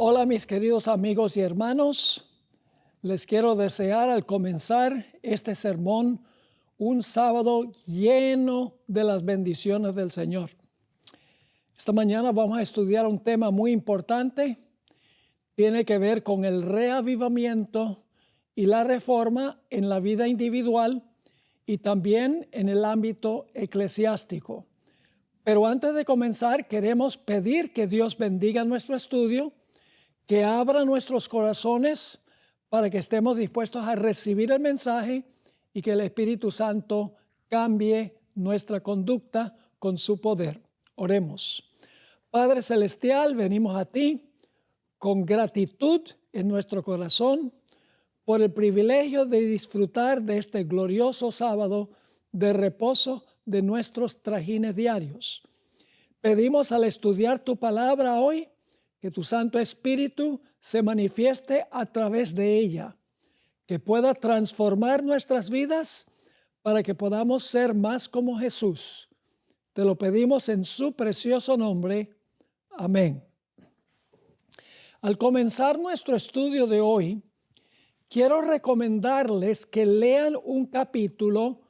Hola mis queridos amigos y hermanos, les quiero desear al comenzar este sermón un sábado lleno de las bendiciones del Señor. Esta mañana vamos a estudiar un tema muy importante, tiene que ver con el reavivamiento y la reforma en la vida individual y también en el ámbito eclesiástico. Pero antes de comenzar, queremos pedir que Dios bendiga nuestro estudio, que abra nuestros corazones para que estemos dispuestos a recibir el mensaje y que el Espíritu Santo cambie nuestra conducta con su poder. Oremos. Padre Celestial, venimos a ti con gratitud en nuestro corazón por el privilegio de disfrutar de este glorioso sábado de reposo de nuestros trajines diarios. Pedimos al estudiar tu palabra hoy que tu Santo Espíritu se manifieste a través de ella, que pueda transformar nuestras vidas para que podamos ser más como Jesús. Te lo pedimos en su precioso nombre. Amén. Al comenzar nuestro estudio de hoy, quiero recomendarles que lean un capítulo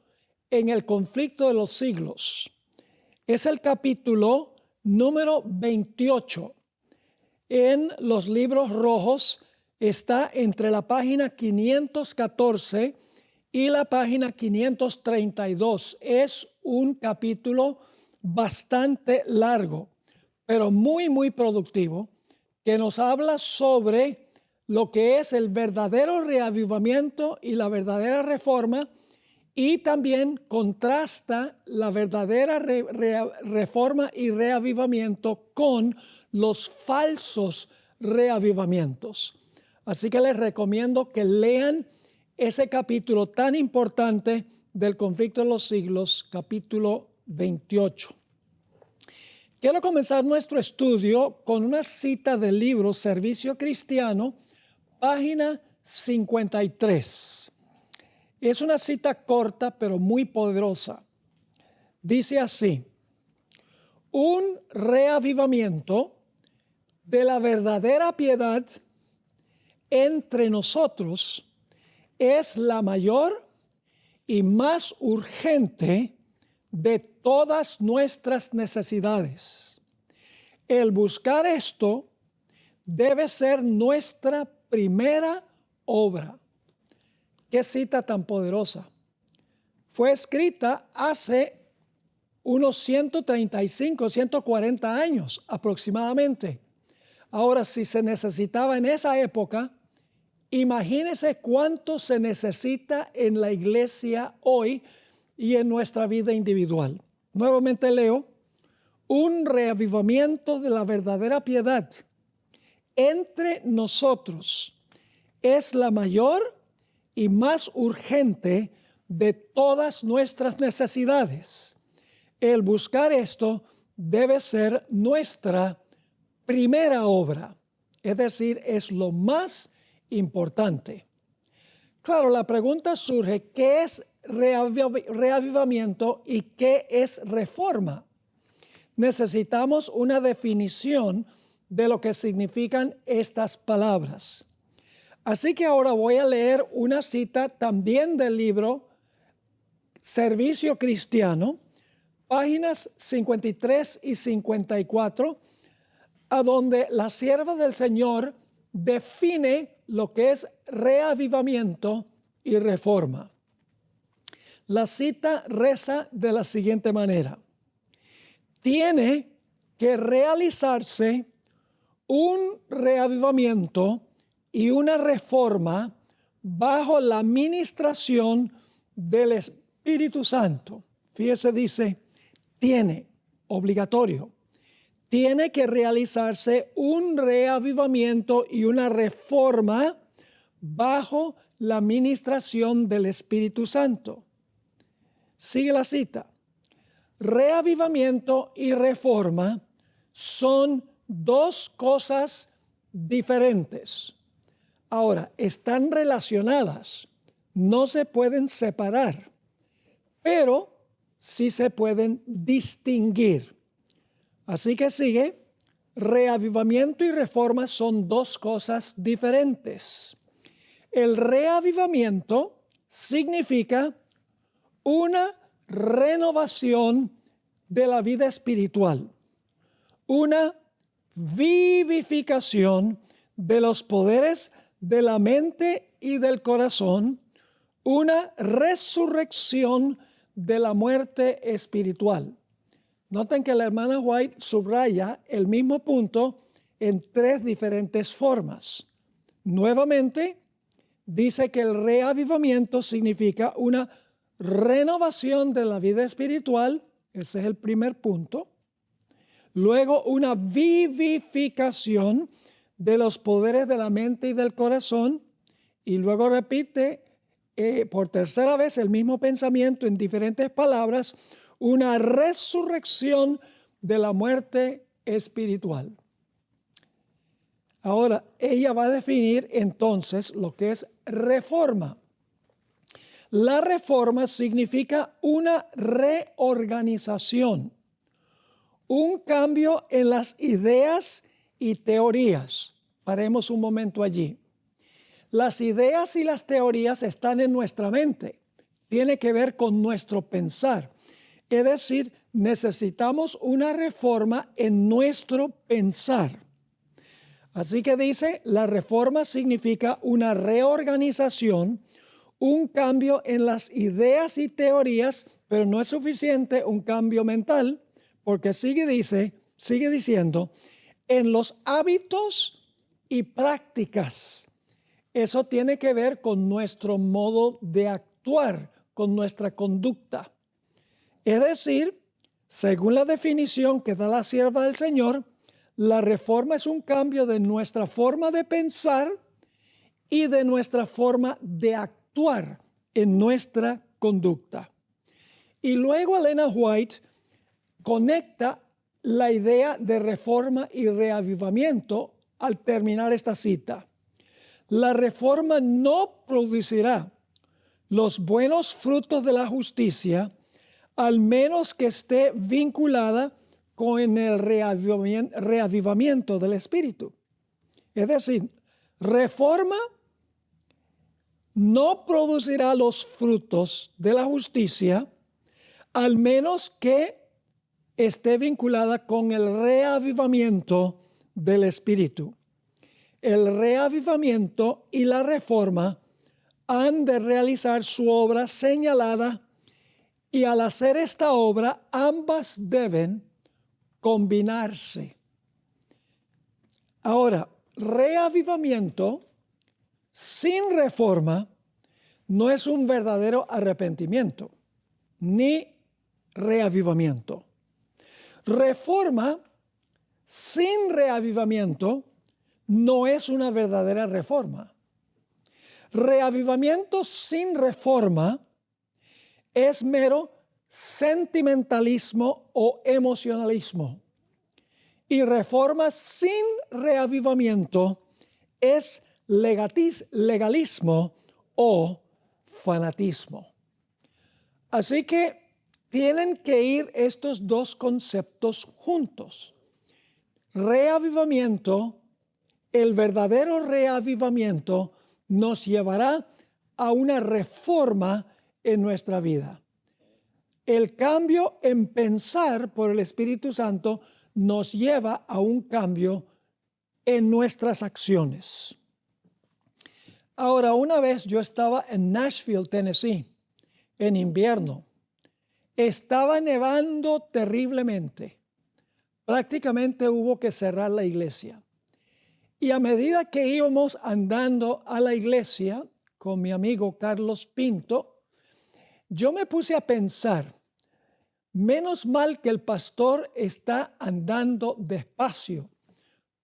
en el conflicto de los siglos. Es el capítulo número 28. En los libros rojos está entre la página 514 y la página 532. Es un capítulo bastante largo, pero muy productivo, que nos habla sobre lo que es el verdadero reavivamiento y la verdadera reforma, y también contrasta la verdadera reforma y reavivamiento con los falsos reavivamientos. Así que les recomiendo que lean ese capítulo tan importante del conflicto de los siglos, capítulo 28. Quiero comenzar nuestro estudio con una cita del libro Servicio Cristiano, página 53. Es una cita corta pero muy poderosa. Dice así: un reavivamiento de la verdadera piedad entre nosotros es la mayor y más urgente de todas nuestras necesidades. El buscar esto debe ser nuestra primera obra. ¿Qué cita tan poderosa? Fue escrita hace unos 135, 140 años aproximadamente. Ahora, si se necesitaba en esa época, imagínese cuánto se necesita en la iglesia hoy y en nuestra vida individual. Nuevamente leo: un reavivamiento de la verdadera piedad entre nosotros es la mayor y más urgente de todas nuestras necesidades. El buscar esto debe ser nuestra primera obra, es decir, es lo más importante. Claro, la pregunta surge: ¿qué es reavivamiento y qué es reforma? Necesitamos una definición de lo que significan estas palabras. Así que ahora voy a leer una cita también del libro Servicio Cristiano, páginas 53 y 54, a donde la sierva del Señor define lo que es reavivamiento y reforma. La cita reza de la siguiente manera: tiene que realizarse un reavivamiento y una reforma bajo la administración del Espíritu Santo. Fíjese, dice, tiene, obligatorio. Tiene que realizarse un reavivamiento y una reforma bajo la administración del Espíritu Santo. Sigue la cita. Reavivamiento y reforma son dos cosas diferentes. Ahora, están relacionadas, no se pueden separar, pero sí se pueden distinguir. Así que sigue: reavivamiento y reforma son dos cosas diferentes. El reavivamiento significa una renovación de la vida espiritual, una vivificación de los poderes de la mente y del corazón, una resurrección de la muerte espiritual. Noten que la hermana White subraya el mismo punto en tres diferentes formas. Nuevamente, dice que el reavivamiento significa una renovación de la vida espiritual, ese es el primer punto. Luego, una vivificación de los poderes de la mente y del corazón. Y luego repite por tercera vez el mismo pensamiento en diferentes palabras, una resurrección de la muerte espiritual. Ahora, ella va a definir entonces lo que es reforma. La reforma significa una reorganización, un cambio en las ideas y teorías. Paremos un momento allí. Las ideas y las teorías están en nuestra mente. Tiene que ver con nuestro pensar. Es decir, necesitamos una reforma en nuestro pensar. Así que dice, la reforma significa una reorganización, un cambio en las ideas y teorías, pero no es suficiente un cambio mental, porque sigue diciendo, en los hábitos y prácticas. Eso tiene que ver con nuestro modo de actuar, con nuestra conducta. Es decir, según la definición que da la sierva del Señor, la reforma es un cambio de nuestra forma de pensar y de nuestra forma de actuar en nuestra conducta. Y luego Elena White conecta la idea de reforma y reavivamiento al terminar esta cita. La reforma no producirá los buenos frutos de la justicia, al menos que esté vinculada con el reavivamiento del Espíritu. Es decir, reforma no producirá los frutos de la justicia, al menos que esté vinculada con el reavivamiento del Espíritu. El reavivamiento y la reforma han de realizar su obra señalada y al hacer esta obra ambas deben combinarse. Ahora, reavivamiento sin reforma no es un verdadero arrepentimiento ni reavivamiento. Reforma sin reavivamiento no es una verdadera reforma. Reavivamiento sin reforma es mero sentimentalismo o emocionalismo. Y reforma sin reavivamiento es legalismo o fanatismo. Así que tienen que ir estos dos conceptos juntos. Reavivamiento, el verdadero reavivamiento nos llevará a una reforma en nuestra vida. El cambio en pensar por el Espíritu Santo nos lleva a un cambio en nuestras acciones. Ahora, una vez yo estaba en Nashville, Tennessee, en invierno. Estaba nevando terriblemente. Prácticamente hubo que cerrar la iglesia. Y a medida que íbamos andando a la iglesia con mi amigo Carlos Pinto, yo me puse a pensar, menos mal que el pastor está andando despacio,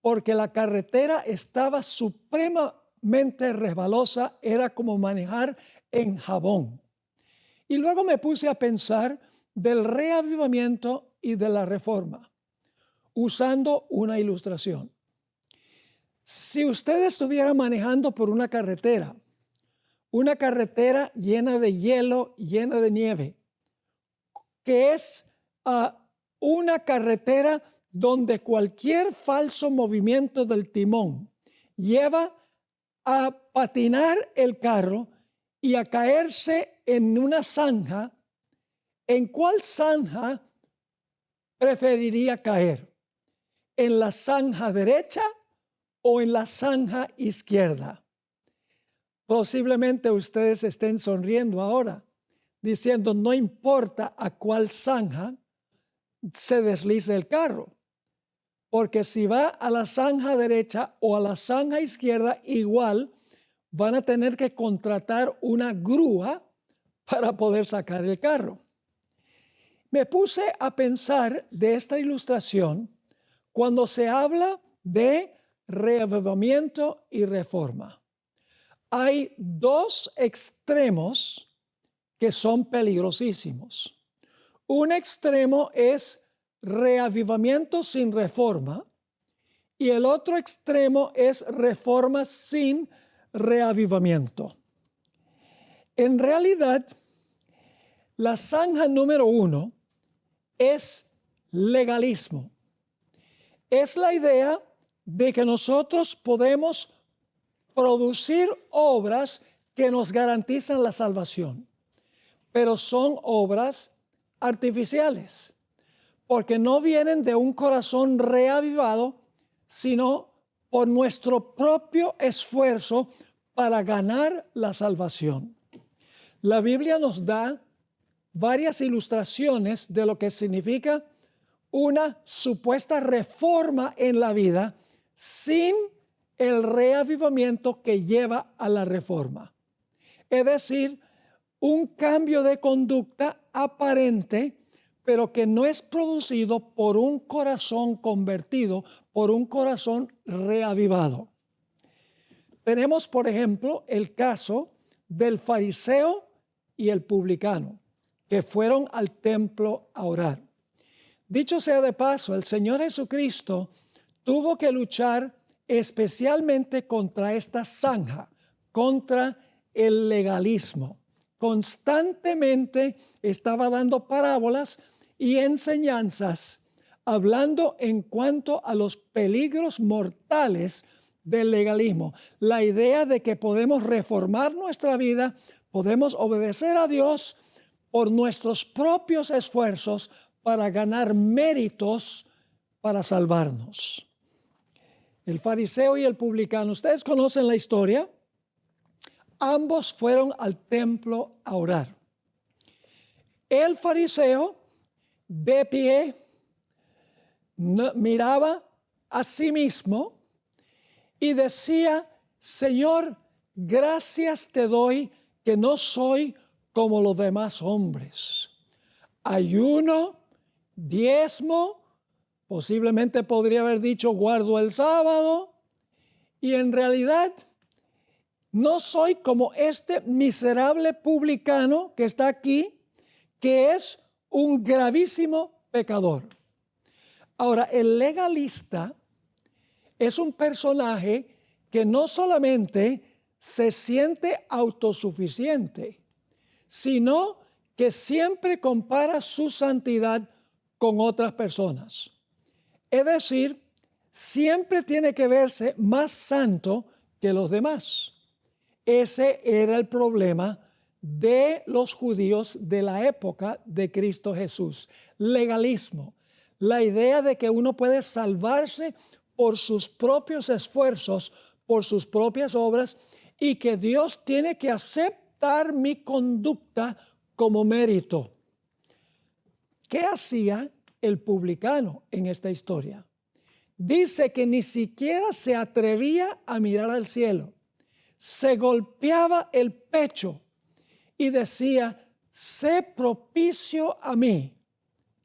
porque la carretera estaba supremamente resbalosa, era como manejar en jabón. Y luego me puse a pensar del reavivamiento y de la reforma, usando una ilustración. Si usted estuviera manejando por una carretera llena de hielo, llena de nieve, que es una carretera donde cualquier falso movimiento del timón lleva a patinar el carro y a caerse en una zanja, ¿en cuál zanja preferiría caer? ¿En la zanja derecha o en la zanja izquierda? Posiblemente ustedes estén sonriendo ahora, diciendo, no importa a cuál zanja se deslice el carro, porque si va a la zanja derecha o a la zanja izquierda, igual van a tener que contratar una grúa para poder sacar el carro. Me puse a pensar de esta ilustración cuando se habla de reavivamiento y reforma. Hay dos extremos que son peligrosísimos. Un extremo es reavivamiento sin reforma y el otro extremo es reforma sin reavivamiento. En realidad, la zanja número 1 es legalismo. Es la idea de que nosotros podemos producir obras que nos garantizan la salvación, pero son obras artificiales, porque no vienen de un corazón reavivado, sino por nuestro propio esfuerzo para ganar la salvación. La Biblia nos da varias ilustraciones de lo que significa una supuesta reforma en la vida sin el reavivamiento que lleva a la reforma. Es decir, un cambio de conducta aparente, pero que no es producido por un corazón convertido, por un corazón reavivado. Tenemos, por ejemplo, el caso del fariseo y el publicano, que fueron al templo a orar. Dicho sea de paso, el Señor Jesucristo tuvo que luchar especialmente contra esta zanja, contra el legalismo. Constantemente estaba dando parábolas y enseñanzas, hablando en cuanto a los peligros mortales del legalismo. La idea de que podemos reformar nuestra vida, podemos obedecer a Dios por nuestros propios esfuerzos para ganar méritos para salvarnos. El fariseo y el publicano, ustedes conocen la historia. Ambos fueron al templo a orar. El fariseo, de pie, miraba a sí mismo y decía, Señor, gracias te doy que no soy como los demás hombres. Ayuno, diezmo, posiblemente podría haber dicho guardo el sábado, y en realidad no soy como este miserable publicano que está aquí, que es un gravísimo pecador. Ahora, el legalista es un personaje que no solamente se siente autosuficiente, sino que siempre compara su santidad con otras personas. Es decir, siempre tiene que verse más santo que los demás. Ese era el problema de los judíos de la época de Cristo Jesús. Legalismo, la idea de que uno puede salvarse por sus propios esfuerzos, por sus propias obras, y que Dios tiene que aceptar mi conducta como mérito. ¿Qué hacía el publicano en esta historia? Dice que ni siquiera se atrevía a mirar al cielo. Se golpeaba el pecho y decía, sé propicio a mí,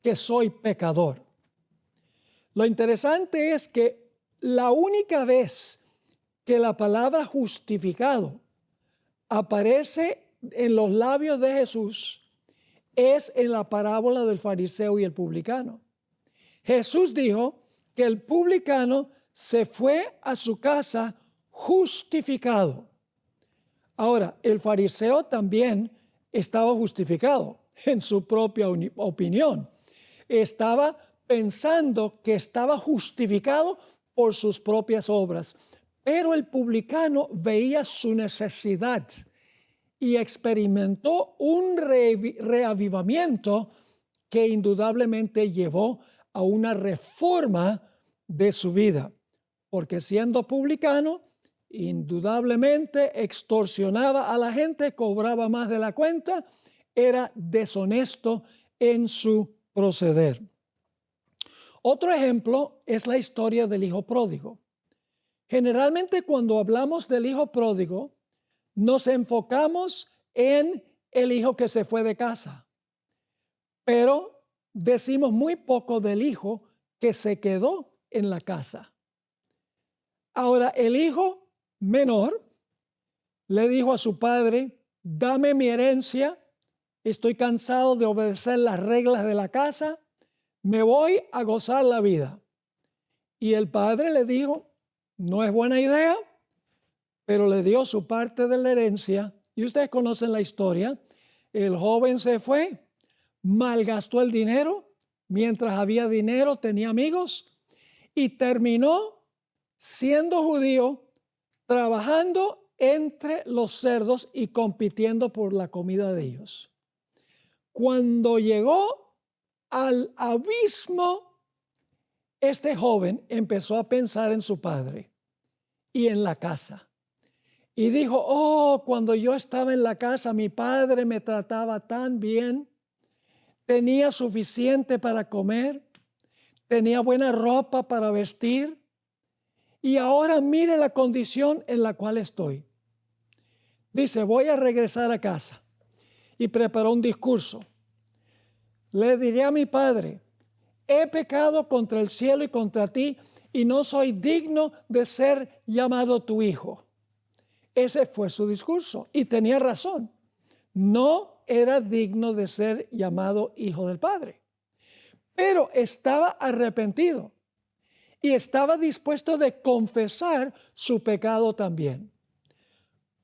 que soy pecador. Lo interesante es que la única vez que la palabra justificado aparece en los labios de Jesús es en la parábola del fariseo y el publicano. Jesús dijo que el publicano se fue a su casa justificado. Ahora, el fariseo también estaba justificado en su propia opinión. Estaba pensando que estaba justificado por sus propias obras. Pero el publicano veía su necesidad y experimentó un reavivamiento que indudablemente llevó a una reforma de su vida, porque siendo publicano, indudablemente extorsionaba a la gente, cobraba más de la cuenta, era deshonesto en su proceder. Otro ejemplo es la historia del hijo pródigo. Generalmente cuando hablamos del hijo pródigo, nos enfocamos en el hijo que se fue de casa, pero decimos muy poco del hijo que se quedó en la casa. Ahora, el hijo menor le dijo a su padre: dame mi herencia, estoy cansado de obedecer las reglas de la casa, me voy a gozar la vida. Y el padre le dijo: no es buena idea, pero le dio su parte de la herencia. Y ustedes conocen la historia. El joven se fue, malgastó el dinero. Mientras había dinero, tenía amigos y terminó siendo judío, trabajando entre los cerdos y compitiendo por la comida de ellos. Cuando llegó al abismo, este joven empezó a pensar en su padre y en la casa. Y dijo: oh, cuando yo estaba en la casa, mi padre me trataba tan bien, tenía suficiente para comer, tenía buena ropa para vestir, y ahora mire la condición en la cual estoy. Dice: voy a regresar a casa. Y preparó un discurso. Le diré a mi padre: he pecado contra el cielo y contra ti, y no soy digno de ser llamado tu hijo. Ese fue su discurso y tenía razón. No era digno de ser llamado hijo del Padre, pero estaba arrepentido y estaba dispuesto de confesar su pecado también.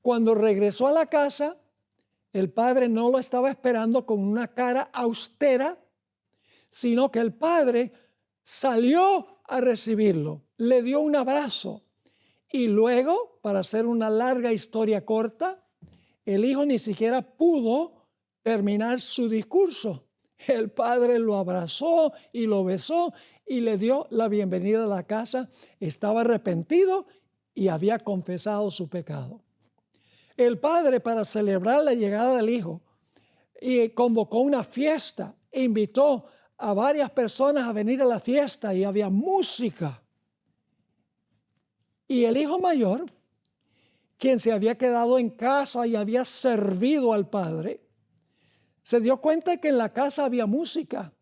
Cuando regresó a la casa, el padre no lo estaba esperando con una cara austera, sino que el padre salió a recibirlo, le dio un abrazo. Y luego, para hacer una larga historia corta, el hijo ni siquiera pudo terminar su discurso. El padre lo abrazó y lo besó y le dio la bienvenida a la casa. Estaba arrepentido y había confesado su pecado. El padre, para celebrar la llegada del hijo, convocó una fiesta e invitó a varias personas a venir a la fiesta y había música. Y el hijo mayor, quien se había quedado en casa y había servido al padre, se dio cuenta que en la casa había música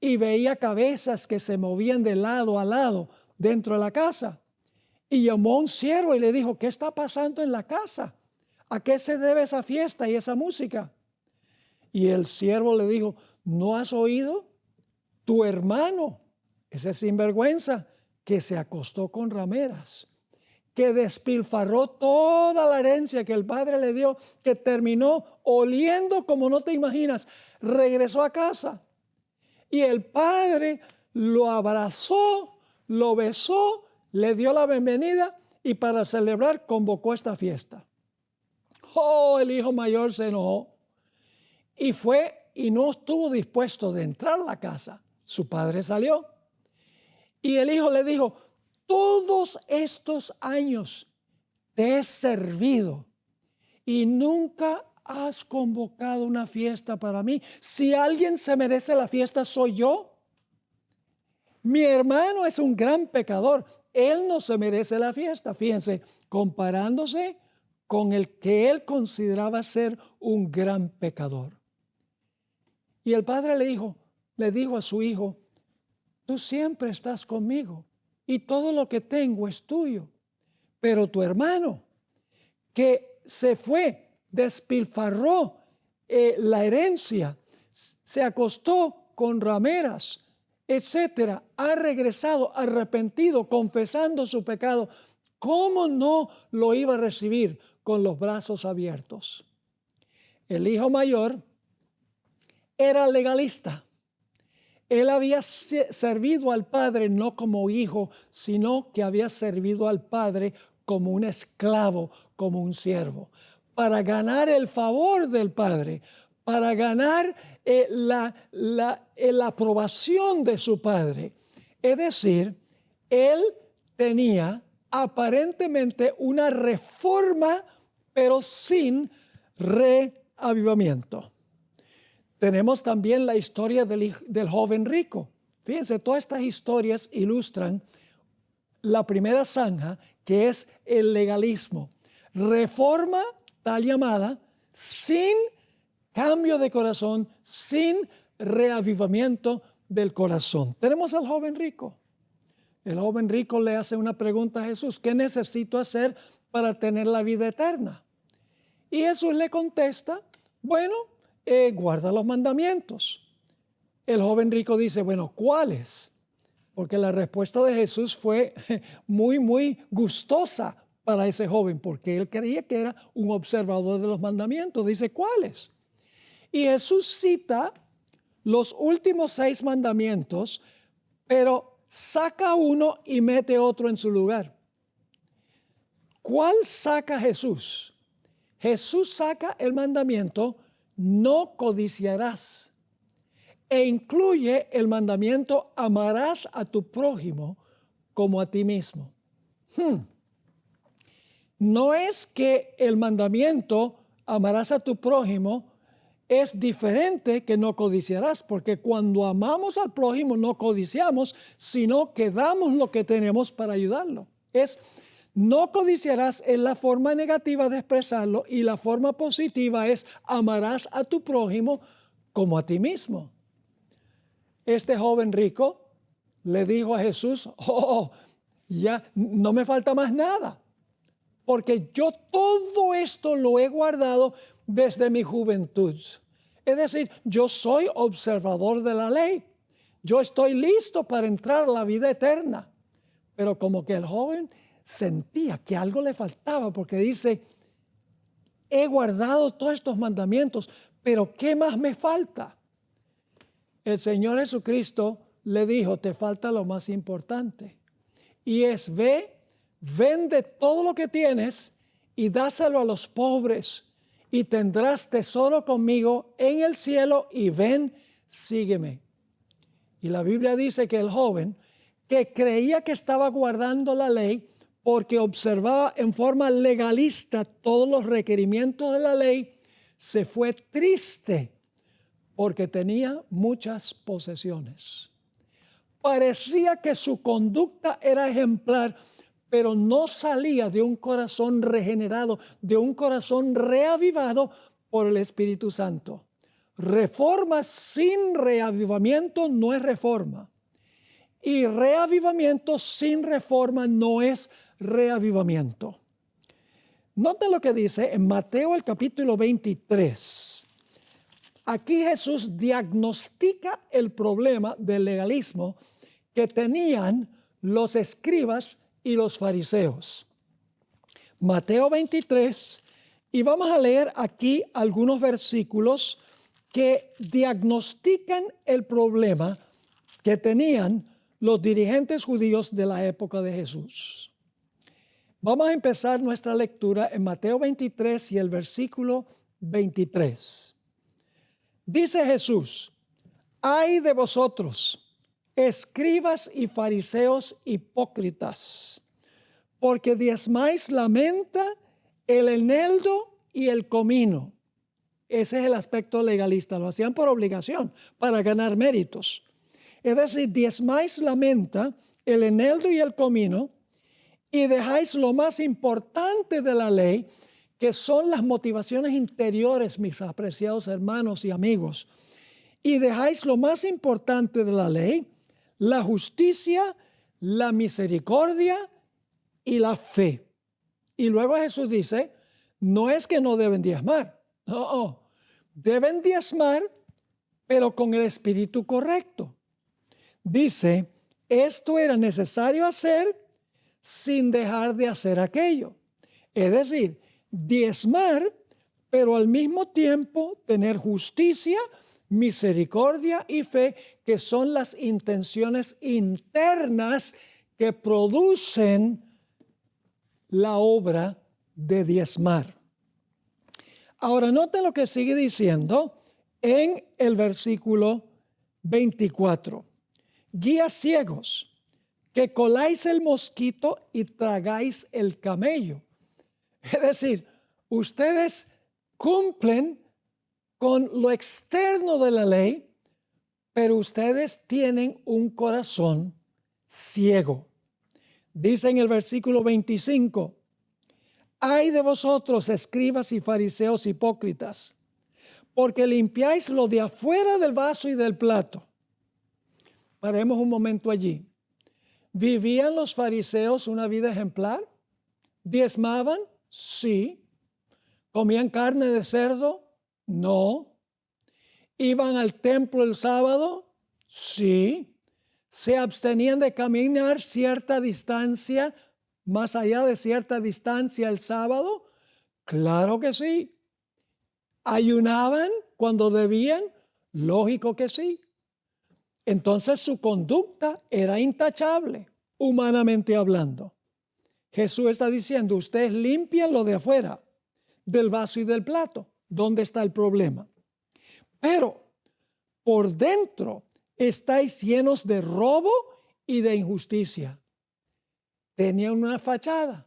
y veía cabezas que se movían de lado a lado dentro de la casa. Y llamó a un siervo y le dijo: ¿qué está pasando en la casa? ¿A qué se debe esa fiesta y esa música? Y el siervo le dijo: ¿no has oído? Tu hermano, ese sinvergüenza, que se acostó con rameras, que despilfarró toda la herencia que el padre le dio, que terminó oliendo como no te imaginas. Regresó a casa y el padre lo abrazó, lo besó, le dio la bienvenida y para celebrar convocó esta fiesta. Oh, el hijo mayor se enojó y fue y no estuvo dispuesto de entrar a la casa. Su padre salió y el hijo le dijo: todos estos años te he servido y nunca has convocado una fiesta para mí. Si alguien se merece la fiesta, soy yo. Mi hermano es un gran pecador. Él no se merece la fiesta. Fíjense, comparándose con el que él consideraba ser un gran pecador. Y el padre le dijo a su hijo: tú siempre estás conmigo y todo lo que tengo es tuyo. Pero tu hermano, que se fue, despilfarró la herencia, se acostó con rameras, etcétera, ha regresado arrepentido, confesando su pecado. ¿Cómo no lo iba a recibir con los brazos abiertos? El hijo mayor era legalista. Él había servido al Padre no como hijo, sino que había servido al Padre como un esclavo, como un siervo, para ganar el favor del Padre, para ganar la aprobación de su Padre. Es decir, Él tenía aparentemente una reforma, pero sin reavivamiento. Tenemos también la historia del joven rico. Fíjense, todas estas historias ilustran la primera zanja, que es el legalismo. Reforma, tal llamada, sin cambio de corazón, sin reavivamiento del corazón. Tenemos al joven rico. El joven rico le hace una pregunta a Jesús: ¿qué necesito hacer para tener la vida eterna? Y Jesús le contesta: bueno, guarda los mandamientos. El joven rico dice: bueno, ¿cuáles? Porque la respuesta de Jesús fue muy gustosa para ese joven, porque él creía que era un observador de los mandamientos. Dice: ¿cuáles? Y Jesús cita los últimos 6 mandamientos, pero saca uno y mete otro en su lugar. ¿Cuál saca Jesús? Jesús saca el mandamiento: no codiciarás, e incluye el mandamiento: amarás a tu prójimo como a ti mismo. No es que el mandamiento amarás a tu prójimo es diferente que no codiciarás, porque cuando amamos al prójimo no codiciamos, sino que damos lo que tenemos para ayudarlo. No codiciarás es la forma negativa de expresarlo, y la forma positiva es: amarás a tu prójimo como a ti mismo. Este joven rico le dijo a Jesús: ya no me falta más nada, porque yo todo esto lo he guardado desde mi juventud. Es decir, yo soy observador de la ley. Yo estoy listo para entrar a la vida eterna. Pero como que el joven sentía que algo le faltaba, porque dice: he guardado todos estos mandamientos, pero ¿qué más me falta? El Señor Jesucristo le dijo: te falta lo más importante, y es: vende todo lo que tienes y dáselo a los pobres, y tendrás tesoro conmigo en el cielo, y ven, sígueme. Y la Biblia dice que el joven, que creía que estaba guardando la ley porque observaba en forma legalista todos los requerimientos de la ley, se fue triste porque tenía muchas posesiones. Parecía que su conducta era ejemplar, pero no salía de un corazón regenerado, de un corazón reavivado por el Espíritu Santo. Reforma sin reavivamiento no es reforma. Y reavivamiento sin reforma no es reavivamiento. Nota lo que dice en Mateo el capítulo 23. Aquí Jesús diagnostica el problema del legalismo que tenían los escribas y los fariseos. Mateo 23, y vamos a leer aquí algunos versículos que diagnostican el problema que tenían los dirigentes judíos de la época de Jesús. Vamos a empezar nuestra lectura en Mateo 23 y el versículo 23. Dice Jesús: ay de vosotros, escribas y fariseos hipócritas, porque diezmáis la menta, el eneldo y el comino. Ese es el aspecto legalista. Lo hacían por obligación, para ganar méritos. Es decir, diezmáis la menta, el eneldo y el comino, y dejáis lo más importante de la ley, que son las motivaciones interiores, mis apreciados hermanos y amigos. Y dejáis lo más importante de la ley: la justicia, la misericordia y la fe. Y luego Jesús dice: no es que no deben diezmar. No, deben diezmar, pero con el espíritu correcto. Dice: esto era necesario hacer sin dejar de hacer aquello. Es decir, diezmar, pero al mismo tiempo tener justicia, misericordia y fe, que son las intenciones internas que producen la obra de diezmar. Ahora, noten lo que sigue diciendo en el versículo 24. Guías ciegos, que coláis el mosquito y tragáis el camello. Es decir, ustedes cumplen con lo externo de la ley, pero ustedes tienen un corazón ciego. Dice en el versículo 25, ay de vosotros, escribas y fariseos hipócritas, porque limpiáis lo de afuera del vaso y del plato. Paremos un momento allí. ¿Vivían los fariseos una vida ejemplar? ¿Diezmaban? Sí. ¿Comían carne de cerdo? No. ¿Iban al templo el sábado? Sí. ¿Se abstenían de caminar cierta distancia, más allá de cierta distancia el sábado? Claro que sí. ¿Ayunaban cuando debían? Lógico que sí. Entonces su conducta era intachable, humanamente hablando. Jesús está diciendo, ustedes limpian lo de afuera, del vaso y del plato. ¿Dónde está el problema? Pero por dentro estáis llenos de robo y de injusticia. Tenían una fachada,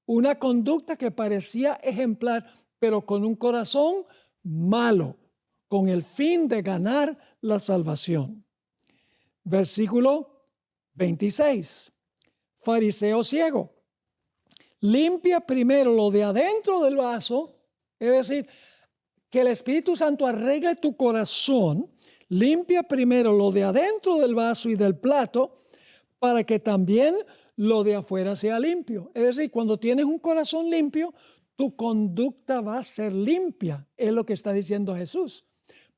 una conducta que parecía ejemplar, pero con un corazón malo, con el fin de ganar la salvación. Versículo 26. Fariseo ciego, limpia primero lo de adentro del vaso, es decir, que el Espíritu Santo arregle tu corazón, limpia primero lo de adentro del vaso y del plato, para que también lo de afuera sea limpio. Es decir, cuando tienes un corazón limpio, tu conducta va a ser limpia, es lo que está diciendo Jesús.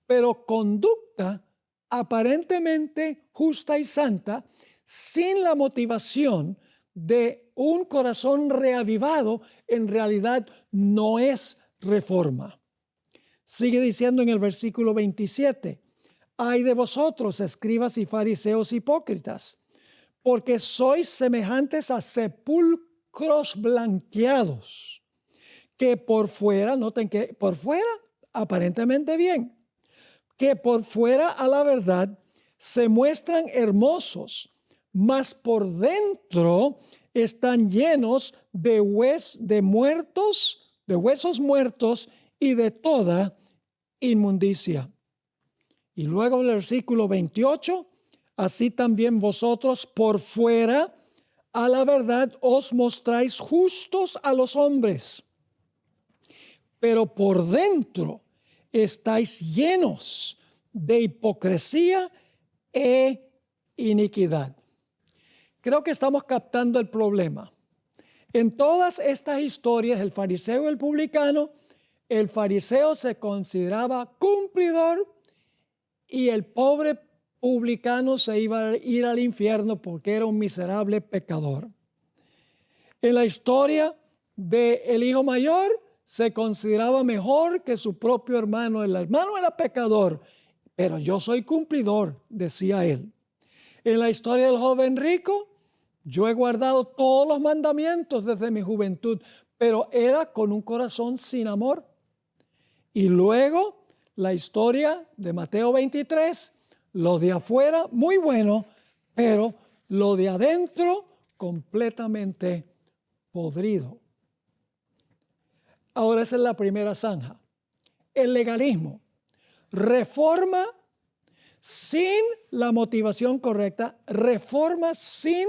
Pero conducta aparentemente justa y santa, sin la motivación de un corazón reavivado, en realidad no es reforma. Sigue diciendo en el versículo 27, ay de vosotros, escribas y fariseos hipócritas, porque sois semejantes a sepulcros blanqueados, que por fuera, noten que por fuera aparentemente bien, que por fuera a la verdad se muestran hermosos, mas por dentro están llenos de huesos muertos y de toda inmundicia. Y luego el versículo 28, así también vosotros por fuera a la verdad os mostráis justos a los hombres, pero por dentro estáis llenos de hipocresía e iniquidad. Creo que estamos captando el problema. En todas estas historias, el fariseo y el publicano, el fariseo se consideraba cumplidor y el pobre publicano se iba a ir al infierno porque era un miserable pecador. En la historia del hijo mayor, se consideraba mejor que su propio hermano. El hermano era pecador, pero yo soy cumplidor, decía él. En la historia del joven rico, yo he guardado todos los mandamientos desde mi juventud, pero era con un corazón sin amor. Y luego la historia de Mateo 23, lo de afuera muy bueno, pero lo de adentro completamente podrido. Ahora esa es la primera zanja. El legalismo. Reforma sin la motivación correcta, reforma sin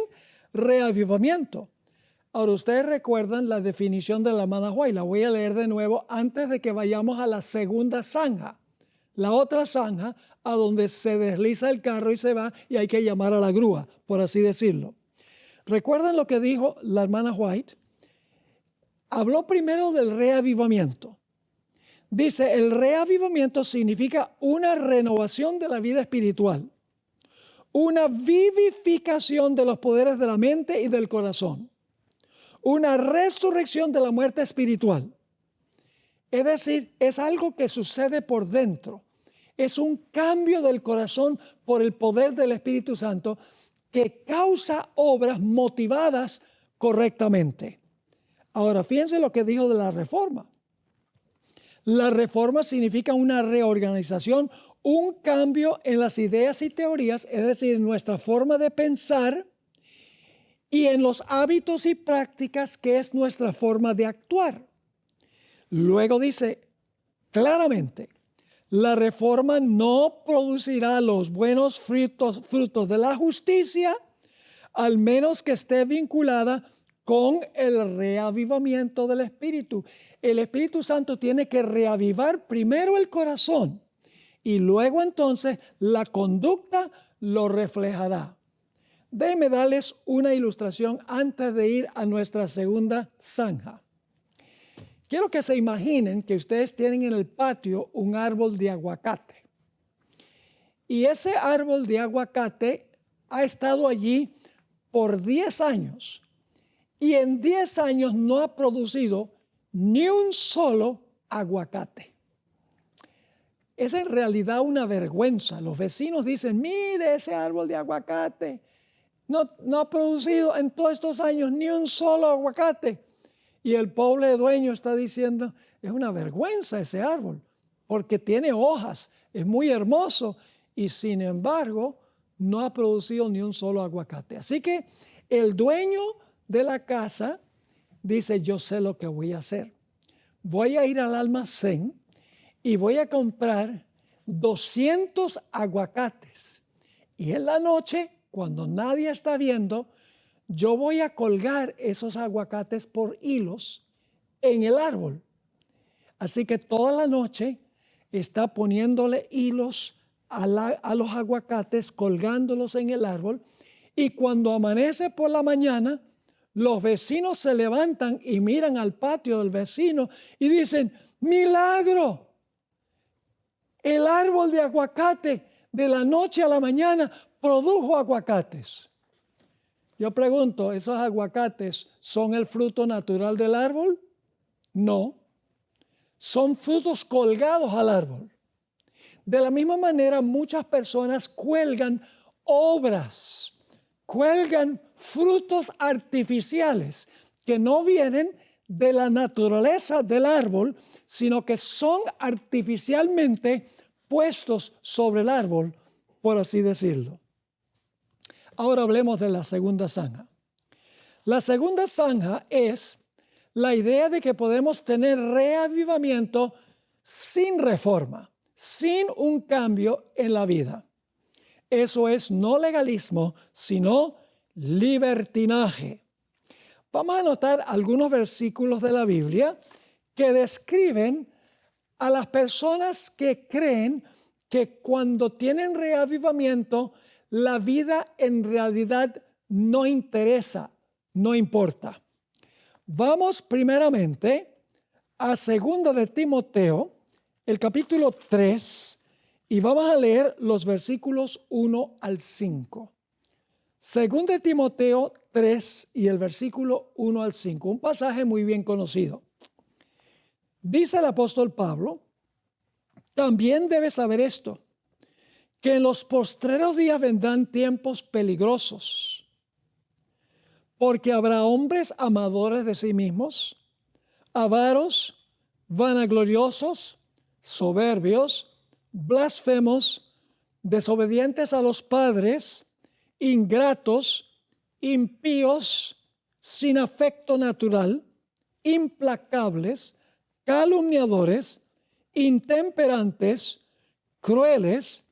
reavivamiento. Ahora ustedes recuerdan la definición de la hermana White, la voy a leer de nuevo antes de que vayamos a la segunda zanja. La otra zanja a donde se desliza el carro y se va y hay que llamar a la grúa, por así decirlo. ¿Recuerdan lo que dijo la hermana White? Habló primero del reavivamiento. Dice, el reavivamiento significa una renovación de la vida espiritual, una vivificación de los poderes de la mente y del corazón, una resurrección de la muerte espiritual. Es decir, es algo que sucede por dentro. es un cambio del corazón por el poder del Espíritu Santo que causa obras motivadas correctamente. Ahora, fíjense lo que dijo de la reforma. La reforma significa una reorganización, un cambio en las ideas y teorías, es decir, en nuestra forma de pensar y en los hábitos y prácticas que es nuestra forma de actuar. Luego dice claramente, la reforma no producirá los buenos frutos de la justicia, al menos que esté vinculada con el reavivamiento del Espíritu. El Espíritu Santo tiene que reavivar primero el corazón y luego entonces la conducta lo reflejará. Déjenme darles una ilustración antes de ir a nuestra segunda zanja. Quiero que se imaginen que ustedes tienen en el patio un árbol de aguacate. Y ese árbol de aguacate ha estado allí por 10 años. Y en 10 años no ha producido ni un solo aguacate. Es en realidad una vergüenza. Los vecinos dicen, mire ese árbol de aguacate. No ha producido en todos estos años ni un solo aguacate. Y el pobre dueño está diciendo, es una vergüenza ese árbol, porque tiene hojas, es muy hermoso, y sin embargo no ha producido ni un solo aguacate. Así que el dueño de la casa dice, yo sé lo que voy a hacer. Voy a ir al almacén y voy a comprar 200 aguacates. Y en la noche, cuando nadie está viendo, yo voy a colgar esos aguacates por hilos en el árbol. Así que toda la noche está poniéndole hilos a los aguacates, colgándolos en el árbol. Y cuando amanece por la mañana, los vecinos se levantan y miran al patio del vecino y dicen, ¡milagro! El árbol de aguacate de la noche a la mañana produjo aguacates. Yo pregunto, ¿esos aguacates son el fruto natural del árbol? No. Son frutos colgados al árbol. De la misma manera, muchas personas cuelgan obras, cuelgan frutos artificiales que no vienen de la naturaleza del árbol, sino que son artificialmente puestos sobre el árbol, por así decirlo. Ahora hablemos de la segunda zanja. La segunda zanja es la idea de que podemos tener reavivamiento sin reforma, sin un cambio en la vida. Eso es no legalismo, sino libertinaje. Vamos a notar algunos versículos de la Biblia que describen a las personas que creen que cuando tienen reavivamiento, la vida en realidad no interesa, no importa. Vamos primeramente a 2 de Timoteo, el capítulo 3, y vamos a leer los versículos 1 al 5. 2 de Timoteo 3 y el versículo 1 al 5, un pasaje muy bien conocido. Dice el apóstol Pablo, también debes saber esto, que en los postreros días vendrán tiempos peligrosos, porque habrá hombres amadores de sí mismos, avaros, vanagloriosos, soberbios, blasfemos, desobedientes a los padres, ingratos, impíos, sin afecto natural, implacables, calumniadores, intemperantes, crueles,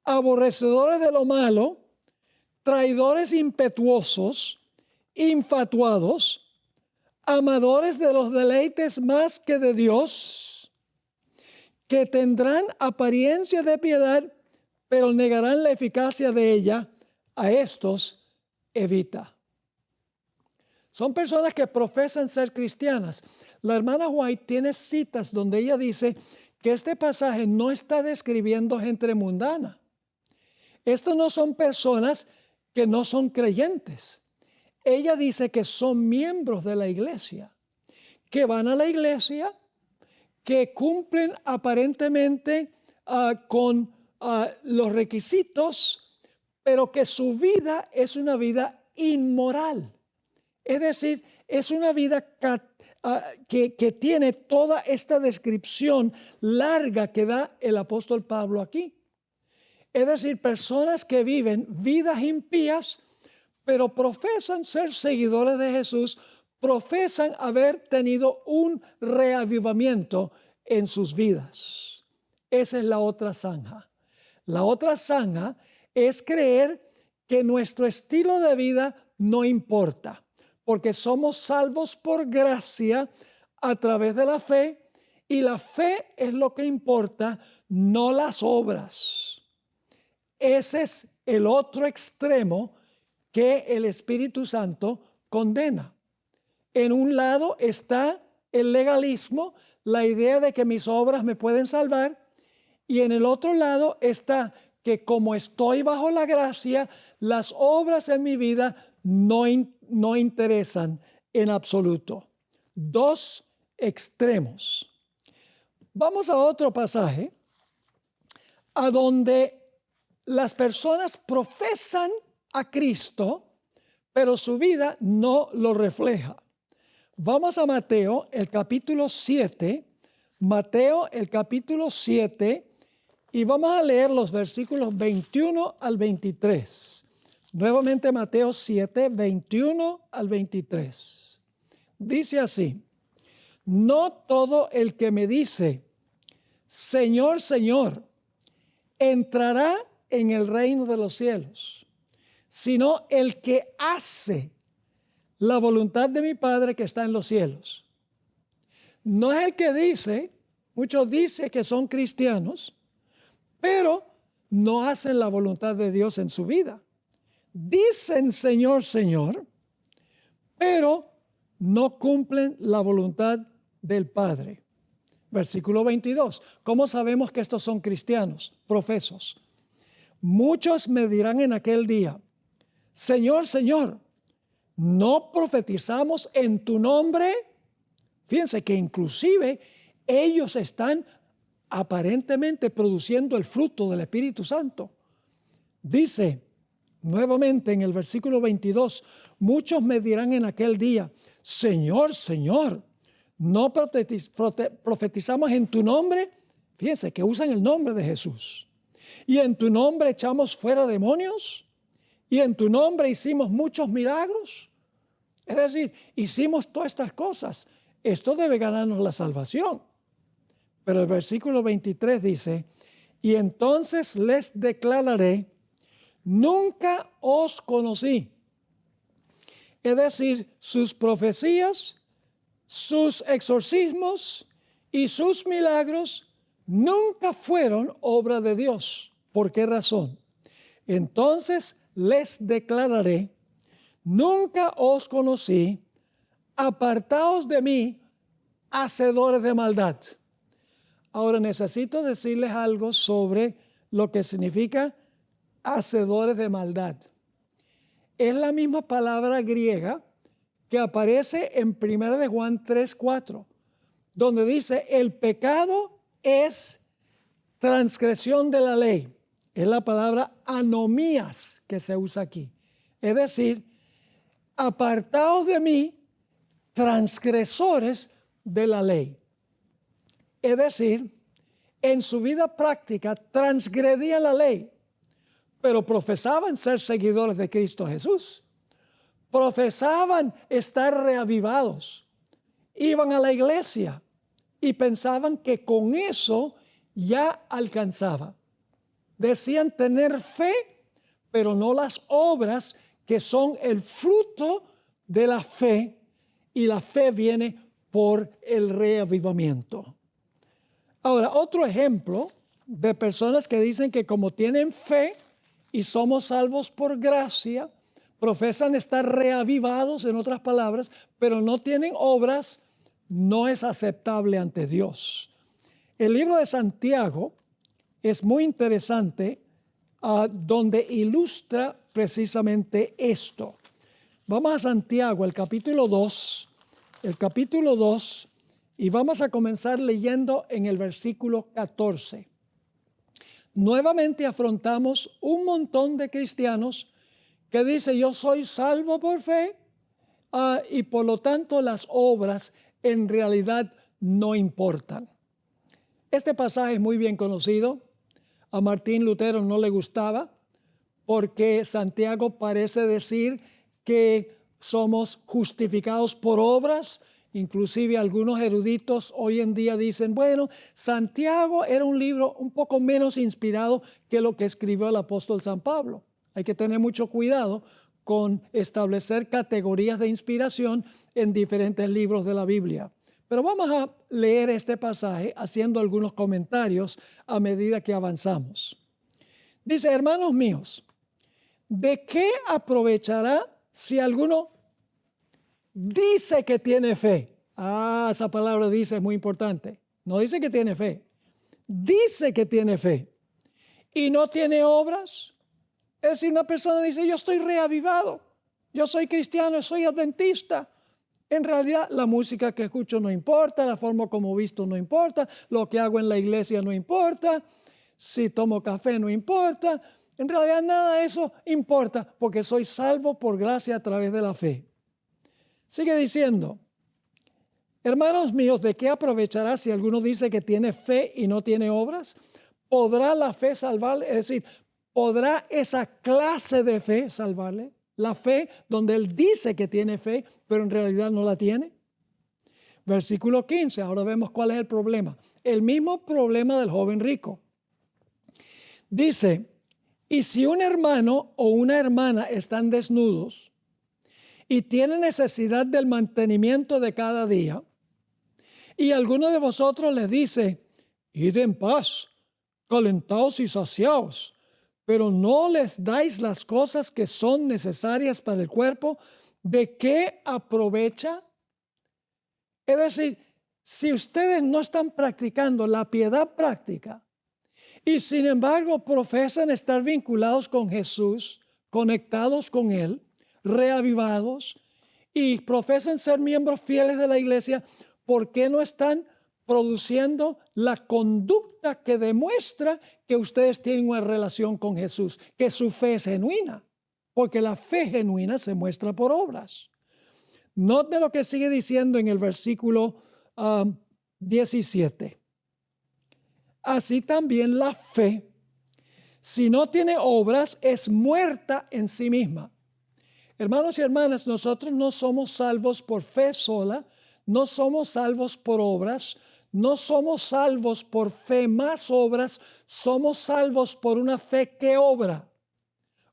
aborrecedores de lo malo, traidores impetuosos, infatuados, amadores de los deleites más que de Dios, que tendrán apariencia de piedad, pero negarán la eficacia de ella. A estos evita. Son personas que profesan ser cristianas. La hermana White tiene citas donde ella dice que este pasaje no está describiendo gente mundana. Estos no son personas que no son creyentes. Ella dice que son miembros de la iglesia, que van a la iglesia, que cumplen aparentemente con los requisitos, pero que su vida es una vida inmoral. Es decir, es una vida que tiene toda esta descripción larga que da el apóstol Pablo aquí. Es decir, personas que viven vidas impías, pero profesan ser seguidores de Jesús, profesan haber tenido un reavivamiento en sus vidas. Esa es la otra zanja. La otra zanja es creer que nuestro estilo de vida no importa, porque somos salvos por gracia a través de la fe, y la fe es lo que importa, no las obras. Ese es el otro extremo que el Espíritu Santo condena. En un lado está el legalismo, la idea de que mis obras me pueden salvar, y en el otro lado está que como estoy bajo la gracia, las obras en mi vida no interesan en absoluto. Dos extremos. Vamos a otro pasaje a donde las personas profesan a Cristo, pero su vida no lo refleja. Vamos a Mateo, el capítulo 7. Mateo, el capítulo 7, y vamos a leer los versículos 21 al 23. Nuevamente Mateo 7, 21 al 23. Dice así: no todo el que me dice, Señor, Señor, entrará en el reino de los cielos, sino el que hace la voluntad de mi Padre que está en los cielos. No es el que dice, muchos dicen que son cristianos, pero no hacen la voluntad de Dios en su vida. Dicen Señor, Señor, pero no cumplen la voluntad del Padre. Versículo 22. ¿Cómo sabemos que estos son cristianos, profesos? Muchos me dirán en aquel día, Señor, Señor, ¿no profetizamos en tu nombre? Fíjense que inclusive ellos están aparentemente produciendo el fruto del Espíritu Santo. Dice nuevamente en el versículo 22, muchos me dirán en aquel día, Señor, Señor, ¿no profetizamos en tu nombre? Fíjense que usan el nombre de Jesús. Y en tu nombre echamos fuera demonios, y en tu nombre hicimos muchos milagros. Es decir, hicimos todas estas cosas. Esto debe ganarnos la salvación. Pero el versículo 23 dice, y entonces les declararé, nunca os conocí. Es decir, sus profecías, sus exorcismos y sus milagros nunca fueron obra de Dios. ¿Por qué razón? Entonces les declararé, nunca os conocí, apartaos de mí, hacedores de maldad. Ahora necesito decirles algo sobre lo que significa hacedores de maldad. Es la misma palabra griega que aparece en 1 de Juan 3:4, donde dice, el pecado es transgresión de la ley. Es la palabra anomías que se usa aquí. Es decir, apartaos de mí, transgresores de la ley. Es decir, en su vida práctica transgredían la ley, pero profesaban ser seguidores de Cristo Jesús. Profesaban estar reavivados. Iban a la iglesia y pensaban que con eso ya alcanzaba. Decían tener fe, pero no las obras que son el fruto de la fe, y la fe viene por el reavivamiento. Ahora, otro ejemplo de personas que dicen que como tienen fe y somos salvos por gracia, profesan estar reavivados, en otras palabras, pero no tienen obras, no es aceptable ante Dios. El libro de Santiago es muy interesante, donde ilustra precisamente esto. Vamos a Santiago, el capítulo 2, y vamos a comenzar leyendo en el versículo 14. nuevamente afrontamos un montón de cristianos que dicen yo soy salvo por fe y por lo tanto las obras en realidad no importan. Este pasaje es muy bien conocido. A Martín Lutero no le gustaba porque Santiago parece decir que somos justificados por obras. Inclusive algunos eruditos hoy en día dicen, bueno, Santiago era un libro un poco menos inspirado que lo que escribió el apóstol San Pablo. Hay que tener mucho cuidado con establecer categorías de inspiración en diferentes libros de la Biblia. Pero vamos a leer este pasaje haciendo algunos comentarios a medida que avanzamos. Dice, hermanos míos, ¿de qué aprovechará si alguno dice que tiene fe? Esa palabra dice es muy importante. No dice que tiene fe. Dice que tiene fe y no tiene obras. Es decir, una persona dice, yo estoy reavivado, yo soy cristiano, soy adventista. En realidad, la música que escucho no importa, la forma como visto no importa, lo que hago en la iglesia no importa, si tomo café no importa. En realidad, nada de eso importa porque soy salvo por gracia a través de la fe. Sigue diciendo, hermanos míos, ¿de qué aprovechará si alguno dice que tiene fe y no tiene obras? ¿Podrá la fe salvarle? Es decir, ¿podrá esa clase de fe salvarle? La fe donde él dice que tiene fe, pero en realidad no la tiene. Versículo 15, ahora vemos cuál es el problema. El mismo problema del joven rico. Dice, y si un hermano o una hermana están desnudos y tienen necesidad del mantenimiento de cada día, y alguno de vosotros les dice, id en paz, calentaos y saciaos, pero no les dais las cosas que son necesarias para el cuerpo, ¿de qué aprovecha? Es decir, si ustedes no están practicando la piedad práctica y sin embargo profesan estar vinculados con Jesús, conectados con Él, reavivados y profesan ser miembros fieles de la iglesia, ¿por qué no están produciendo la conducta que demuestra que ustedes tienen una relación con Jesús, que su fe es genuina? Porque la fe genuina se muestra por obras. Note lo que sigue diciendo en el versículo 17. Así también la fe, si no tiene obras, es muerta en sí misma. Hermanos y hermanas, nosotros no somos salvos por fe sola, no somos salvos por obras, no somos salvos por fe más obras, somos salvos por una fe que obra,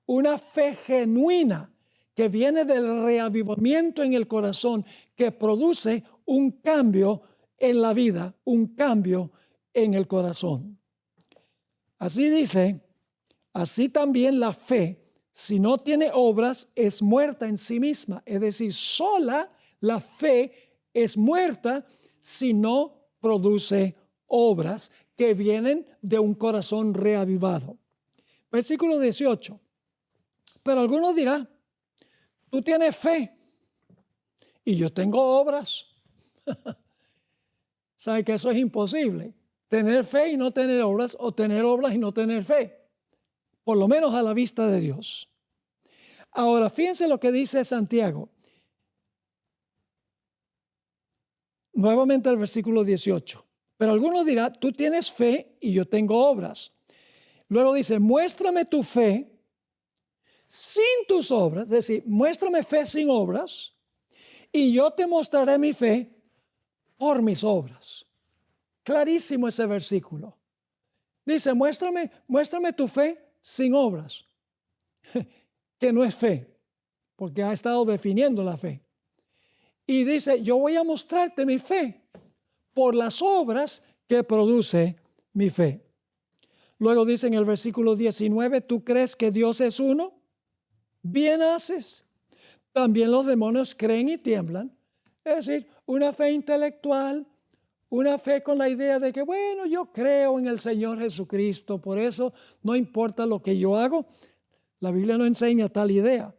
una fe genuina que viene del reavivamiento en el corazón, que produce un cambio en la vida, un cambio en el corazón. Así dice, así también la fe, si no tiene obras, es muerta en sí misma. Es decir, sola la fe es muerta si no produce obras que vienen de un corazón reavivado. Versículo 18. Pero alguno dirá, tú tienes fe y yo tengo obras. ¿Sabe que eso es imposible? Tener fe y no tener obras, o tener obras y no tener fe. Por lo menos a la vista de Dios. Ahora, fíjense lo que dice Santiago. Nuevamente el versículo 18. Pero alguno dirá, tú tienes fe y yo tengo obras. Luego dice, muéstrame tu fe sin tus obras, es decir, muéstrame fe sin obras y yo te mostraré mi fe por mis obras. Clarísimo ese versículo. Dice, muéstrame tu fe sin obras, que no es fe, porque ha estado definiendo la fe. Y dice, yo voy a mostrarte mi fe por las obras que produce mi fe. Luego dice en el versículo 19, ¿tú crees que Dios es uno? Bien haces. También los demonios creen y tiemblan. Es decir, una fe intelectual, una fe con la idea de que, bueno, yo creo en el Señor Jesucristo, por eso no importa lo que yo hago. La Biblia no enseña tal idea.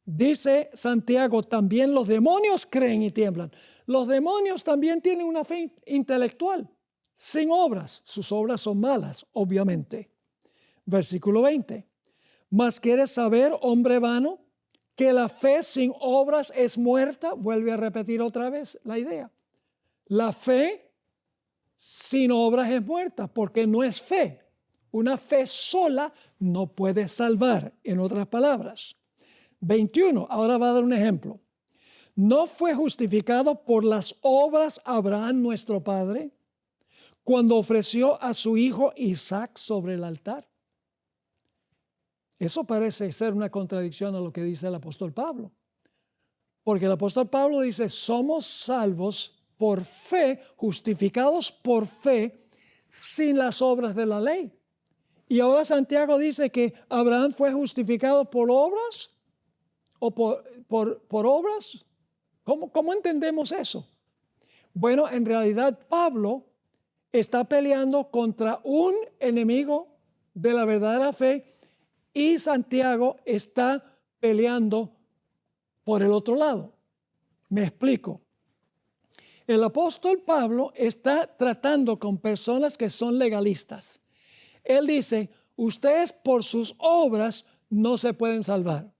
Dice Santiago, también los demonios creen y tiemblan. Los demonios también tienen una fe intelectual. sin obras. Sus obras son malas, obviamente. Versículo 20. Mas ¿quieres saber, hombre vano, que la fe sin obras es muerta? Vuelve a repetir otra vez la idea. La fe sin obras es muerta porque no es fe. Una fe sola no puede salvar, en otras palabras. 21. Ahora va a dar un ejemplo. ¿No fue justificado por las obras Abraham nuestro padre cuando ofreció a su hijo Isaac sobre el altar? Eso parece ser una contradicción a lo que dice el apóstol Pablo. Porque el apóstol Pablo dice, somos salvos por fe, justificados por fe, sin las obras de la ley. Y ahora Santiago dice que Abraham fue justificado por obras o por obras. ¿Cómo entendemos eso? Bueno, en realidad Pablo está peleando contra un enemigo de la verdadera fe y Santiago está peleando por el otro lado. Me explico. El apóstol Pablo está tratando con personas que son legalistas. Él dice, ustedes por sus obras no se pueden salvar.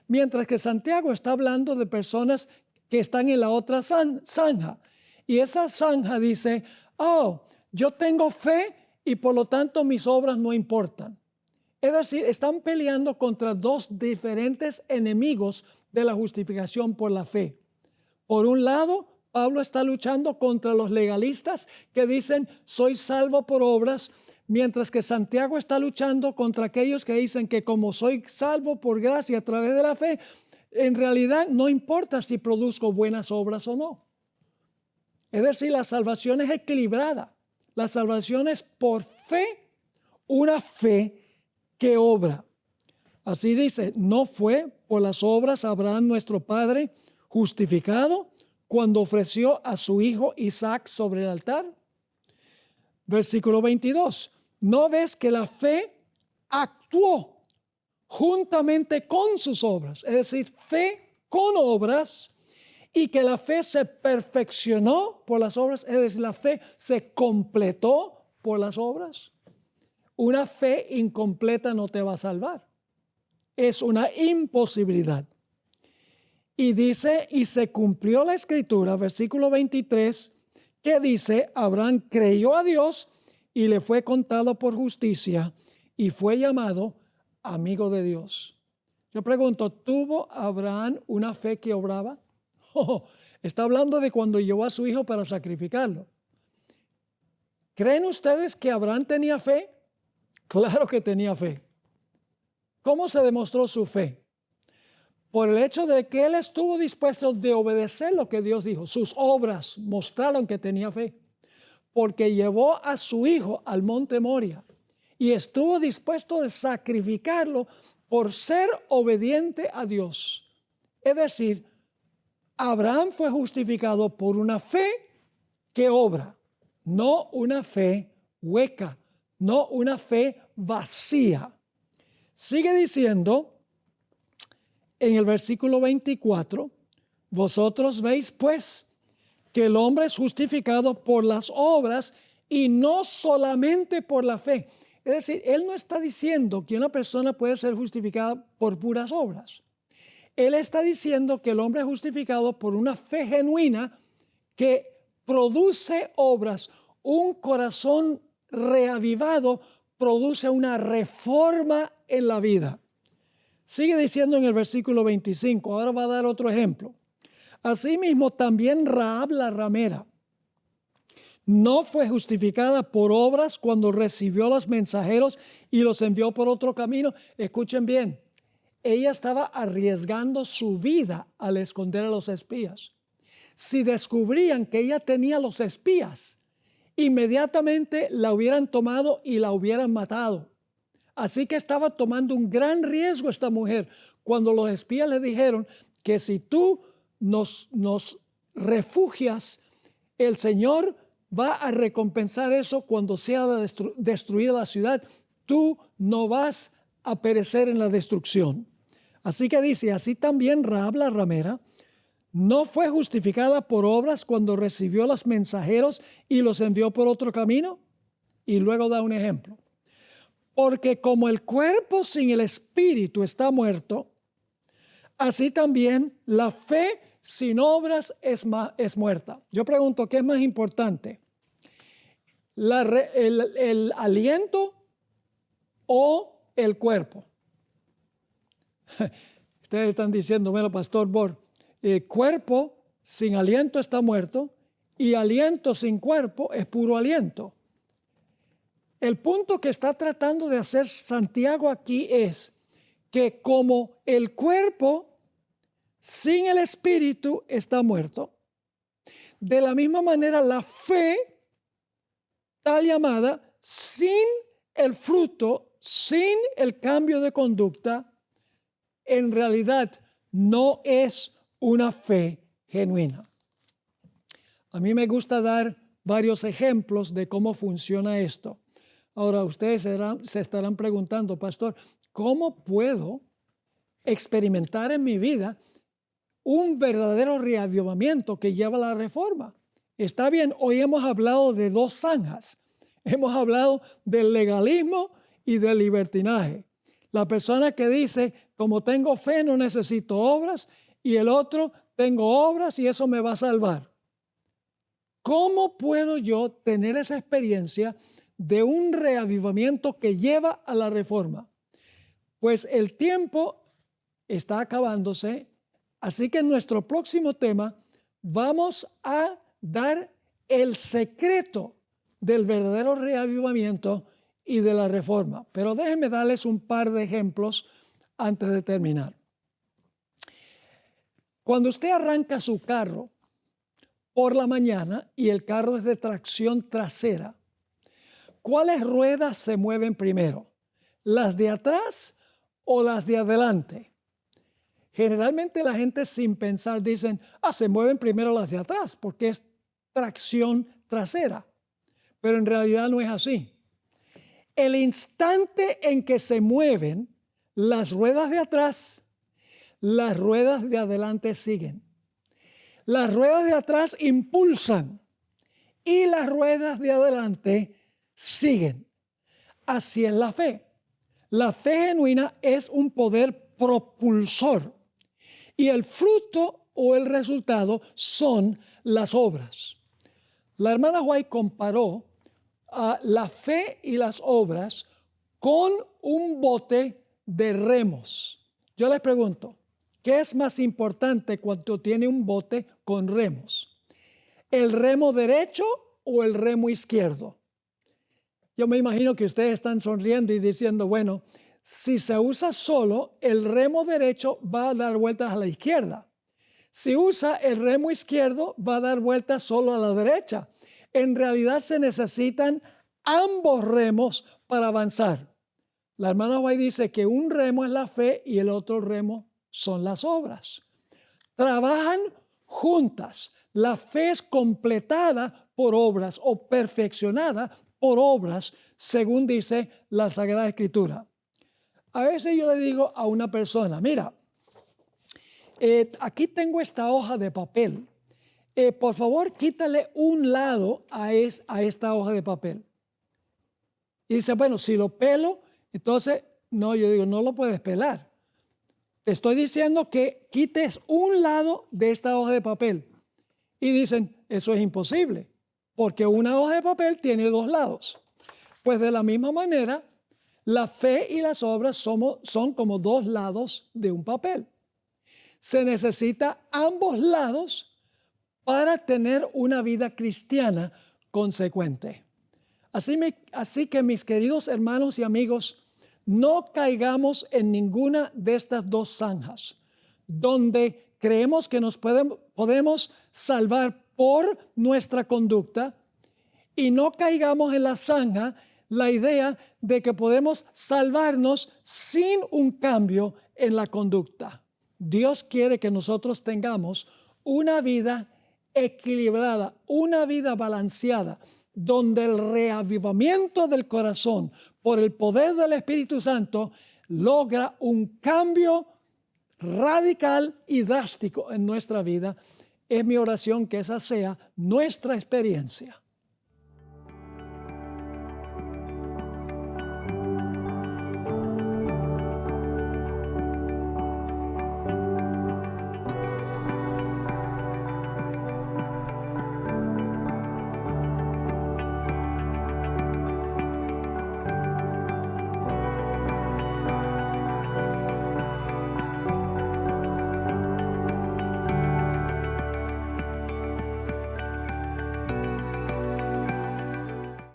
Mientras que Santiago está hablando de personas que están en la otra zanja. Y esa zanja dice, yo tengo fe y por lo tanto mis obras no importan. Es decir, están peleando contra dos diferentes enemigos de la justificación por la fe. Por un lado, Pablo está luchando contra los legalistas que dicen, soy salvo por obras, mientras que Santiago está luchando contra aquellos que dicen que como soy salvo por gracia a través de la fe, en realidad no importa si produzco buenas obras o no. Es decir, la salvación es equilibrada. La salvación es por fe, una fe que obra. Así dice, no fue por las obras Abraham nuestro padre justificado cuando ofreció a su hijo Isaac sobre el altar. Versículo 22. ¿No ves que la fe actuó juntamente con sus obras? Es decir, fe con obras, y que la fe se perfeccionó por las obras, es decir, la fe se completó por las obras. Una fe incompleta no te va a salvar. Es una imposibilidad. Y dice, y se cumplió la escritura, versículo 23, que dice, Abraham creyó a Dios y le fue contado por justicia y fue llamado amigo de Dios. Yo pregunto, ¿tuvo Abraham una fe que obraba? Está hablando de cuando llevó a su hijo para sacrificarlo. ¿Creen ustedes que Abraham tenía fe? Claro que tenía fe. ¿Cómo se demostró su fe? Por el hecho de que él estuvo dispuesto de obedecer lo que Dios dijo. Sus obras mostraron que tenía fe. Porque llevó a su hijo al monte Moria y estuvo dispuesto de sacrificarlo por ser obediente a Dios. Es decir, Abraham fue justificado por una fe que obra, no una fe hueca, no una fe vacía. Sigue diciendo en el versículo 24, vosotros veis pues que el hombre es justificado por las obras y no solamente por la fe. Es decir, él no está diciendo que una persona puede ser justificada por puras obras. Él está diciendo que el hombre es justificado por una fe genuina que produce obras. Un corazón reavivado produce una reforma en la vida. Sigue diciendo en el versículo 25, ahora va a dar otro ejemplo. Asimismo, también Rahab la ramera no fue justificada por obras cuando recibió a los mensajeros y los envió por otro camino. Escuchen bien, ella estaba arriesgando su vida al esconder a los espías. Si descubrían que ella tenía los espías, inmediatamente la hubieran tomado y la hubieran matado. Así que estaba tomando un gran riesgo esta mujer cuando los espías le dijeron que si tú nos refugias, el Señor va a recompensar eso cuando sea destruida la ciudad. Tú no vas a perecer en la destrucción. Así que dice, así también Rahab la ramera ¿No fue justificada por obras cuando recibió los mensajeros y los envió por otro camino? Y luego da un ejemplo. Porque como el cuerpo sin el espíritu está muerto, así también la fe sin obras es muerta. Yo pregunto, ¿qué es más importante? ¿El aliento o el cuerpo? Ustedes están diciendo, bueno, Pastor Bor, cuerpo sin aliento está muerto y aliento sin cuerpo es puro aliento. El punto que está tratando de hacer Santiago aquí es que como el cuerpo sin el espíritu está muerto, de la misma manera la fe, tal llamada, sin el fruto, sin el cambio de conducta, en realidad no es una fe genuina. A mí me gusta dar varios ejemplos de cómo funciona esto. Ahora ustedes se estarán preguntando, Pastor, ¿cómo puedo experimentar en mi vida un verdadero reavivamiento que lleva a la reforma? Está bien, hoy hemos hablado de dos zanjas. Hemos hablado del legalismo y del libertinaje. La persona que dice, como tengo fe no necesito obras, y el otro, tengo obras y eso me va a salvar. ¿Cómo puedo yo tener esa experiencia de un reavivamiento que lleva a la reforma? Pues el tiempo está acabándose, así que en nuestro próximo tema vamos a dar el secreto del verdadero reavivamiento y de la reforma. Pero déjenme darles un par de ejemplos antes de terminar. Cuando usted arranca su carro por la mañana y el carro es de tracción trasera, ¿cuáles ruedas se mueven primero? ¿Las de atrás o las de adelante? Generalmente la gente sin pensar dicen, se mueven primero las de atrás porque es tracción trasera. Pero en realidad no es así. El instante en que se mueven las ruedas de atrás, las ruedas de adelante siguen. Las ruedas de atrás impulsan y las ruedas de adelante siguen. Así es la fe. La fe genuina es un poder propulsor y el fruto o el resultado son las obras. La hermana White comparó la fe y las obras con un bote de remos. Yo les pregunto, ¿qué es más importante cuando tiene un bote con remos? ¿El remo derecho o el remo izquierdo? Yo me imagino que ustedes están sonriendo y diciendo, bueno, si se usa solo, el remo derecho va a dar vueltas a la izquierda. Si usa el remo izquierdo, va a dar vueltas solo a la derecha. En realidad se necesitan ambos remos para avanzar. La hermana White dice que un remo es la fe y el otro remo son las obras. Trabajan juntas. La fe es completada por obras o perfeccionada por obras, según dice la Sagrada Escritura. A veces yo le digo a una persona, mira, aquí tengo esta hoja de papel. Por favor, quítale un lado a esta hoja de papel. Y dice, bueno, si lo pelo, entonces, no, yo digo, no lo puedes pelar. Te estoy diciendo que quites un lado de esta hoja de papel. Y dicen, eso es imposible, porque una hoja de papel tiene dos lados. Pues de la misma manera, la fe y las obras son como dos lados de un papel. Se necesita ambos lados para tener una vida cristiana consecuente. Así que mis queridos hermanos y amigos, no caigamos en ninguna de estas dos zanjas, donde creemos que nos podemos salvar por nuestra conducta, y no caigamos en la zanja la idea de que podemos salvarnos sin un cambio en la conducta. Dios quiere que nosotros tengamos una vida equilibrada, una vida balanceada, donde el reavivamiento del corazón por el poder del Espíritu Santo logra un cambio radical y drástico en nuestra vida. Es mi oración que esa sea nuestra experiencia.